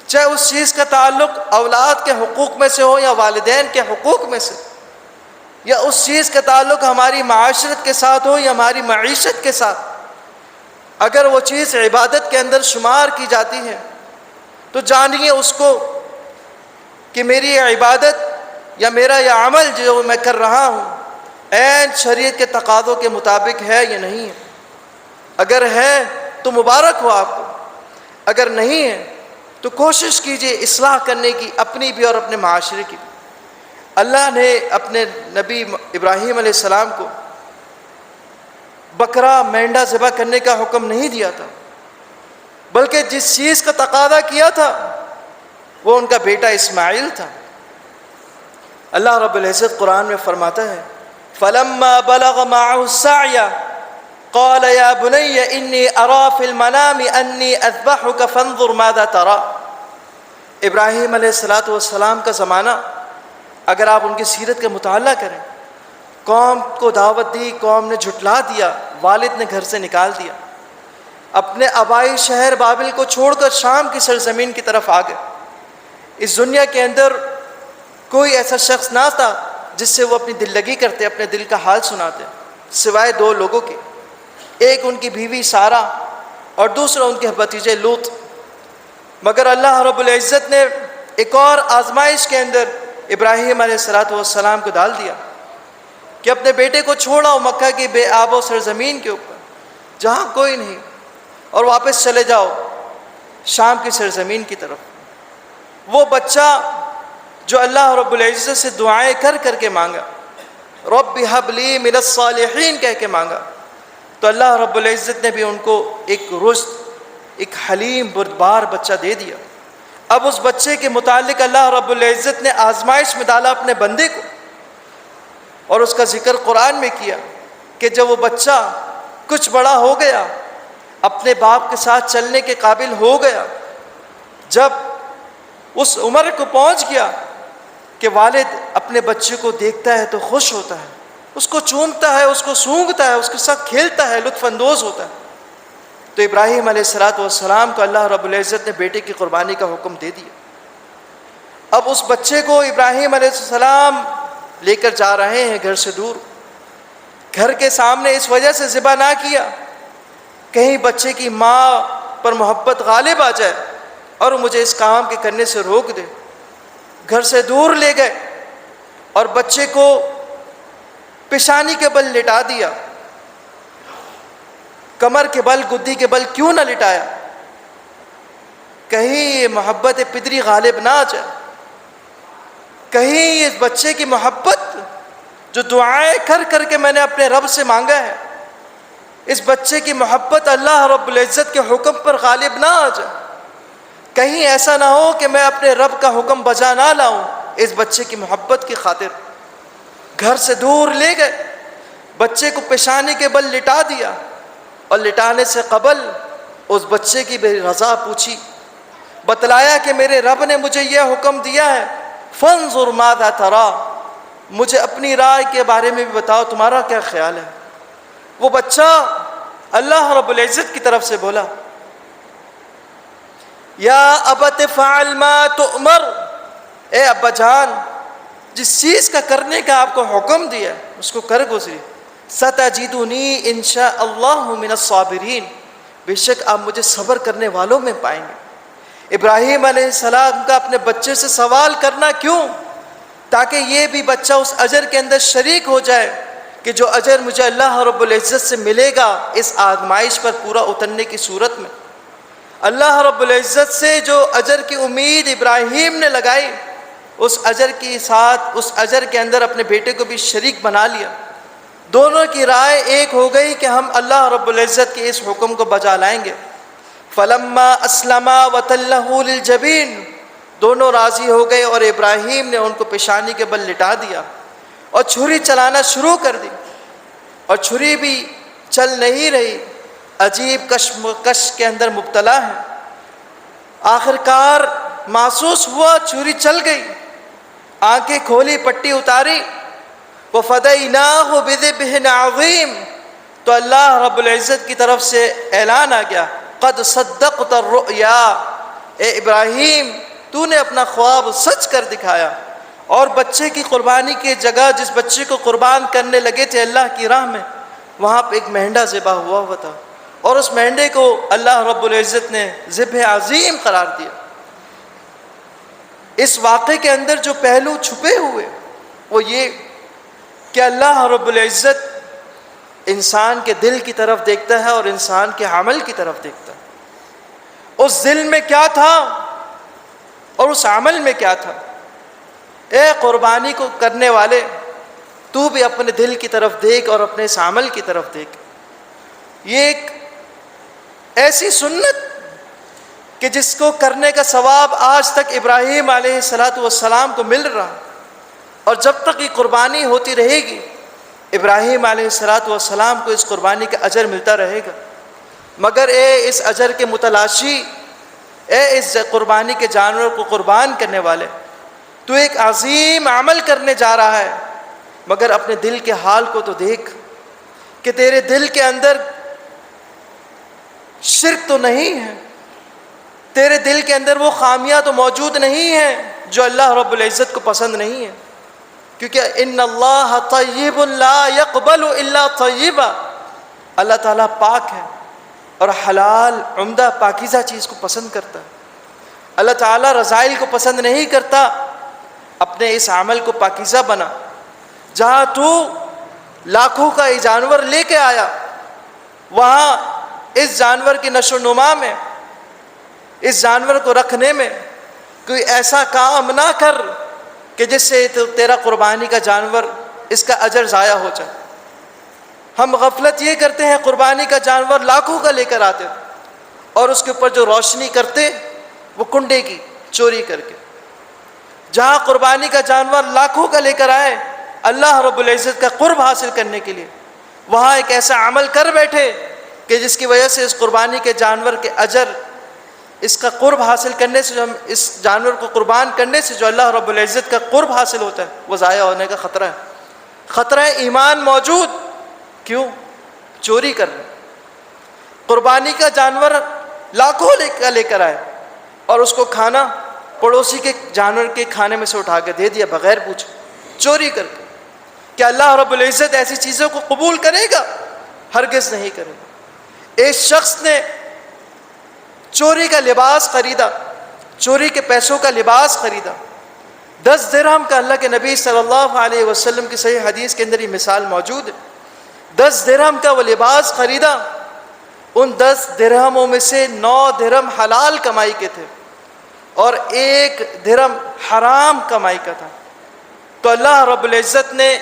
چاہے اس چیز کا تعلق اولاد کے حقوق میں سے ہو یا والدین کے حقوق میں سے، یا اس چیز کا تعلق ہماری معاشرت کے ساتھ ہو یا ہماری معیشت کے ساتھ، اگر وہ چیز عبادت کے اندر شمار کی جاتی ہے تو جانیے اس کو کہ میری یہ عبادت یا میرا یہ عمل جو میں کر رہا ہوں عین شریعت کے تقاضوں کے مطابق ہے یا نہیں ہے۔ اگر ہے تو مبارک ہو آپ کو، اگر نہیں ہے تو کوشش کیجئے اصلاح کرنے کی، اپنی بھی اور اپنے معاشرے کی۔ اللہ نے اپنے نبی ابراہیم علیہ السلام کو بکرا مینڈا ذبح کرنے کا حکم نہیں دیا تھا، بلکہ جس چیز کا تقاضا کیا تھا وہ ان کا بیٹا اسماعیل تھا۔ اللہ رب العزت قرآن میں فرماتا ہے، فَلَمَّا بَلَغَ مَعَهُ السَّعْيَ قَالَ يَا بُنَيَّ إِنِّي أَرَىٰ فِي الْمَنَامِ أَنِّي أَذْبَحُكَ فَانظُرْ مَاذَا تَرَىٰ۔ ابراہیم علیہ السلام کا زمانہ اگر آپ ان کی سیرت کا مطالعہ کریں، قوم کو دعوت دی، قوم نے جھٹلا دیا، والد نے گھر سے نکال دیا، اپنے آبائی شہر بابل کو چھوڑ کر شام کی سرزمین کی طرف آ گئے۔ اس دنیا کے اندر کوئی ایسا شخص نہ تھا جس سے وہ اپنی دل لگی کرتے، اپنے دل کا حال سناتے، سوائے دو لوگوں کے، ایک ان کی بیوی سارہ اور دوسرا ان کے بھتیجے لوط۔ مگر اللہ رب العزت نے ایک اور آزمائش کے اندر ابراہیم علیہ السلام کو ڈال دیا کہ اپنے بیٹے کو چھوڑاؤ مکہ کی بے آب و سرزمین کے اوپر جہاں کوئی نہیں، اور واپس چلے جاؤ شام کی سرزمین کی طرف۔ وہ بچہ جو اللہ رب العزت سے دعائیں کر کر کے مانگا، رب ہب لی من الصالحین کہہ کے مانگا، تو اللہ رب العزت نے بھی ان کو ایک رشد، ایک حلیم بردبار بچہ دے دیا۔ اب اس بچے کے متعلق اللہ رب العزت نے آزمائش میں ڈالا اپنے بندے کو، اور اس کا ذکر قرآن میں کیا کہ جب وہ بچہ کچھ بڑا ہو گیا، اپنے باپ کے ساتھ چلنے کے قابل ہو گیا، جب اس عمر کو پہنچ گیا کہ والد اپنے بچے کو دیکھتا ہے تو خوش ہوتا ہے، اس کو چومتا ہے، اس کو سونگھتا ہے، اس کے ساتھ کھیلتا ہے، لطف اندوز ہوتا ہے، تو ابراہیم علیہ السلام کو اللہ رب العزت نے بیٹے کی قربانی کا حکم دے دیا۔ اب اس بچے کو ابراہیم علیہ السلام لے کر جا رہے ہیں گھر سے دور، گھر کے سامنے اس وجہ سے ذبح نہ کیا کہیں بچے کی ماں پر محبت غالب آ جائے اور مجھے اس کام کے کرنے سے روک دے۔ گھر سے دور لے گئے اور بچے کو پیشانی کے بل لٹا دیا، کمر کے بل، گدی کے بل کیوں نہ لٹایا، کہیں یہ محبت پدری غالب نہ آ جائے، کہیں اس بچے کی محبت جو دعائیں کر کر کے میں نے اپنے رب سے مانگا ہے اس بچے کی محبت اللہ رب العزت کے حکم پر غالب نہ آ جائے. کہیں ایسا نہ ہو کہ میں اپنے رب کا حکم بجا نہ لاؤں. اس بچے کی محبت کی خاطر گھر سے دور لے گئے, بچے کو پیشانی کے بل لٹا دیا, اور لٹانے سے قبل اس بچے کی بھی رضا پوچھی, بتلایا کہ میرے رب نے مجھے یہ حکم دیا ہے, فانظر ماذا ترى, مجھے اپنی رائے کے بارے میں بھی بتاؤ, تمہارا کیا خیال ہے. وہ بچہ اللہ رب العزت کی طرف سے بولا, یا ابت فعل ما تؤمر, اے ابا جان جس چیز کا کرنے کا آپ کو حکم دیا اس کو کر گزری. ستجدنی انشاء اللہ من الصابرین, بے شک آپ مجھے صبر کرنے والوں میں پائیں گے. ابراہیم علیہ السلام کا اپنے بچے سے سوال کرنا کیوں؟ تاکہ یہ بھی بچہ اس اجر کے اندر شریک ہو جائے کہ جو اجر مجھے اللہ رب العزت سے ملے گا اس آزمائش پر پورا اترنے کی صورت میں. اللہ رب العزت سے جو اجر کی امید ابراہیم نے لگائی, اس اجر کے ساتھ اس اجر کے اندر اپنے بیٹے کو بھی شریک بنا لیا. دونوں کی رائے ایک ہو گئی کہ ہم اللہ رب العزت کے اس حکم کو بجا لائیں گے. فلما اسلما وتلہ للجبین, دونوں راضی ہو گئے اور ابراہیم نے ان کو پیشانی کے بل لٹا دیا اور چھری چلانا شروع کر دی. اور چھری بھی چل نہیں رہی, عجیب کشمکش کے اندر مبتلا ہے. آخرکار محسوس ہوا چھری چل گئی, آنکھیں کھولی, پٹی اتاری. وَفَدَيْنَاهُ بِذِبْحٍ عَظِيمٍ, تو اللہ رب العزت کی طرف سے اعلان آ گیا, قد صدقت الرؤیا, اے ابراہیم تو نے اپنا خواب سچ کر دکھایا. اور بچے کی قربانی کی جگہ جس بچے کو قربان کرنے لگے تھے اللہ کی راہ میں, وہاں پہ ایک مہنڈا ذبح ہوا تھا, اور اس مہنڈے کو اللہ رب العزت نے ذبح عظیم قرار دیا. اس واقعے کے اندر جو پہلو چھپے ہوئے وہ یہ کہ اللہ رب العزت انسان کے دل کی طرف دیکھتا ہے اور انسان کے عمل کی طرف دیکھتا ہے. اس دل میں کیا تھا اور اس عمل میں کیا تھا. اے قربانی کو کرنے والے, تو بھی اپنے دل کی طرف دیکھ اور اپنے اس عمل کی طرف دیکھ. یہ ایک ایسی سنت کہ جس کو کرنے کا ثواب آج تک ابراہیم علیہ السلام کو مل رہا, اور جب تک یہ قربانی ہوتی رہے گی ابراہیم علیہ السلام کو اس قربانی کا اجر ملتا رہے گا. مگر اے اس اجر کے متلاشی, اے اس قربانی کے جانور کو قربان کرنے والے, تو ایک عظیم عمل کرنے جا رہا ہے, مگر اپنے دل کے حال کو تو دیکھ کہ تیرے دل کے اندر شرک تو نہیں ہے, تیرے دل کے اندر وہ خامیاں تو موجود نہیں ہیں جو اللہ رب العزت کو پسند نہیں ہے. کیونکہ ان اللہ طیب لا یقبل الا طیبا, اللہ تعالیٰ پاک ہے اور حلال عمدہ پاکیزہ چیز کو پسند کرتا ہے. اللہ تعالیٰ رذائل کو پسند نہیں کرتا. اپنے اس عمل کو پاکیزہ بنا. جہاں تو لاکھوں کا یہ جانور لے کے آیا, وہاں اس جانور کی نشو و نما میں, اس جانور کو رکھنے میں کوئی ایسا کام نہ کر کہ جس سے تیرا قربانی کا جانور اس کا اجر ضائع ہو جائے. ہم غفلت یہ کرتے ہیں, قربانی کا جانور لاکھوں کا لے کر آتے اور اس کے اوپر جو روشنی کرتے وہ کنڈے کی چوری کر کے. جہاں قربانی کا جانور لاکھوں کا لے کر آئے اللہ رب العزت کا قرب حاصل کرنے کے لیے, وہاں ایک ایسا عمل کر بیٹھے کہ جس کی وجہ سے اس قربانی کے جانور کے اجر, اس کا قرب حاصل کرنے سے, جو ہم اس جانور کو قربان کرنے سے جو اللہ رب العزت کا قرب حاصل ہوتا ہے وہ ضائع ہونے کا خطرہ ہے. خطرہ ایمان موجود. کیوں؟ چوری کر رہے. قربانی کا جانور لاکھوں لے کر آئے اور اس کو کھانا پڑوسی کے جانور کے کھانے میں سے اٹھا کے دے دیا بغیر پوچھے, چوری کر کے. کیا اللہ رب العزت ایسی چیزوں کو قبول کرے گا؟ ہرگز نہیں کرے گا. ایک شخص نے چوری کا لباس خریدا, چوری کے پیسوں کا لباس خریدا, 10 درہم کا. اللہ کے نبی صلی اللہ علیہ وسلم کی صحیح حدیث کے اندر یہ مثال موجود ہے. 10 درہم کا وہ لباس خریدا, ان 10 درہموں میں سے 9 درہم حلال کمائی کے تھے اور 1 درہم حرام کمائی کا تھا. تو اللہ رب العزت نے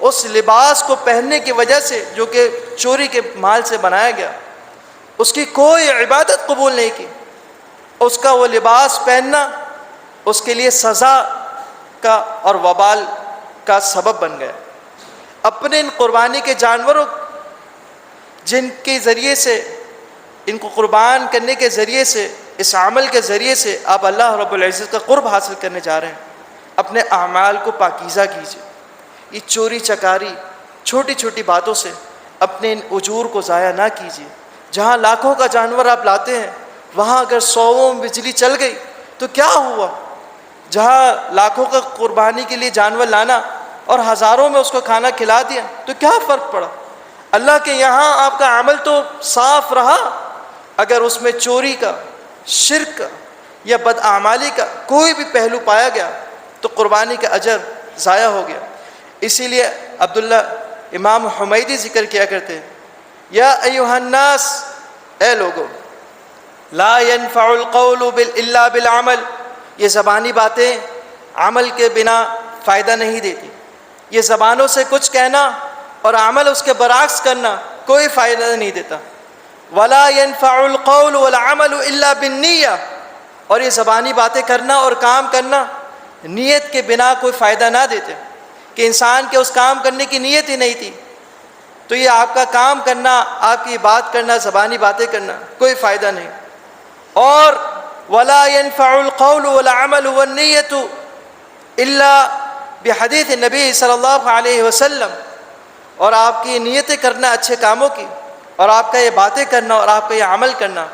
اس لباس کو پہننے کی وجہ سے جو کہ چوری کے مال سے بنایا گیا، اس کی کوئی عبادت قبول نہیں کی، اس کا وہ لباس پہننا اس کے لیے سزا کا اور وبال کا سبب بن گیا۔ اپنے ان قربانی کے جانوروں جن کے ذریعے سے، ان کو قربان کرنے کے ذریعے سے، اس عمل کے ذریعے سے آپ اللہ رب العزت کا قرب حاصل کرنے جا رہے ہیں، اپنے اعمال کو پاکیزہ کیجیے۔ یہ چوری چکاری چھوٹی چھوٹی باتوں سے اپنے ان اجور کو ضائع نہ کیجیے۔ جہاں لاکھوں کا جانور آپ لاتے ہیں، وہاں اگر 100 بجلی چل گئی تو کیا ہوا؟ جہاں لاکھوں کا قربانی کے لیے جانور لانا اور ہزاروں میں اس کو کھانا کھلا دیا تو کیا فرق پڑا؟ اللہ کے یہاں آپ کا عمل تو صاف رہا، اگر اس میں چوری کا، شرک کا یا بدعمالی کا کوئی بھی پہلو پایا گیا تو قربانی کا اجر ضائع ہو گیا۔ اسی لیے عبداللہ امام حمیدی ذکر کیا کرتے ہیں، یا ایھا الناس، اے لوگو، لا ينفع القول الا بالعمل، یہ زبانی باتیں عمل کے بنا فائدہ نہیں دیتی۔ یہ زبانوں سے کچھ کہنا اور عمل اس کے برعکس کرنا کوئی فائدہ نہیں دیتا۔ ولا ينفع القول والعمل الا بالنیہ، اور یہ زبانی باتیں کرنا اور کام کرنا نیت کے بنا کوئی فائدہ نہ دیتے، کہ انسان کے اس کام کرنے کی نیت ہی نہیں تھی تو یہ آپ کا کام کرنا، آپ کی بات کرنا، زبانی باتیں کرنا کوئی فائدہ نہیں۔ اور ولا ينفع القول والعمل والنیۃ الا بحدیث نبی صلی اللہ علیہ وسلم، اور آپ کی نیتیں کرنا اچھے کاموں کی، اور آپ کا یہ باتیں کرنا اور آپ کا یہ عمل کرنا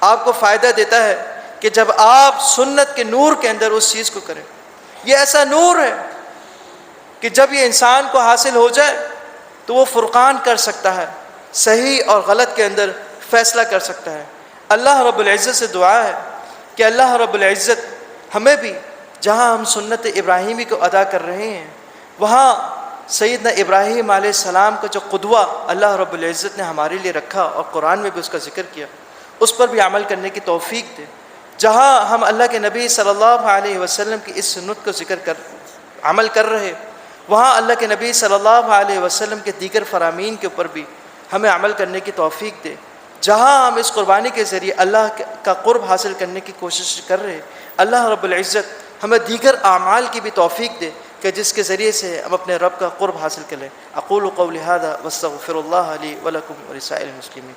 آپ کو فائدہ دیتا ہے کہ جب آپ سنت کے نور کے اندر اس چیز کو کریں۔ یہ ایسا نور ہے کہ جب یہ انسان کو حاصل ہو جائے تو وہ فرقان کر سکتا ہے، صحیح اور غلط کے اندر فیصلہ کر سکتا ہے۔ اللہ رب العزت سے دعا ہے کہ اللہ رب العزت ہمیں بھی جہاں ہم سنت ابراہیمی کو ادا کر رہے ہیں، وہاں سیدنا ابراہیم علیہ السلام کا جو قدوہ اللہ رب العزت نے ہمارے لیے رکھا اور قرآن میں بھی اس کا ذکر کیا، اس پر بھی عمل کرنے کی توفیق دے۔ جہاں ہم اللہ کے نبی صلی اللہ علیہ وسلم کی اس سنت کو عمل کر رہے، وہاں اللہ کے نبی صلی اللہ علیہ وسلم کے دیگر فرامین کے اوپر بھی ہمیں عمل کرنے کی توفیق دے۔ جہاں ہم اس قربانی کے ذریعے اللہ کا قرب حاصل کرنے کی کوشش کر رہے، اللہ رب العزت ہمیں دیگر اعمال کی بھی توفیق دے کہ جس کے ذریعے سے ہم اپنے رب کا قرب حاصل کریں۔ اقول قولی ھذا واستغفر اللہ لی ولکم ولسائر المسلمین۔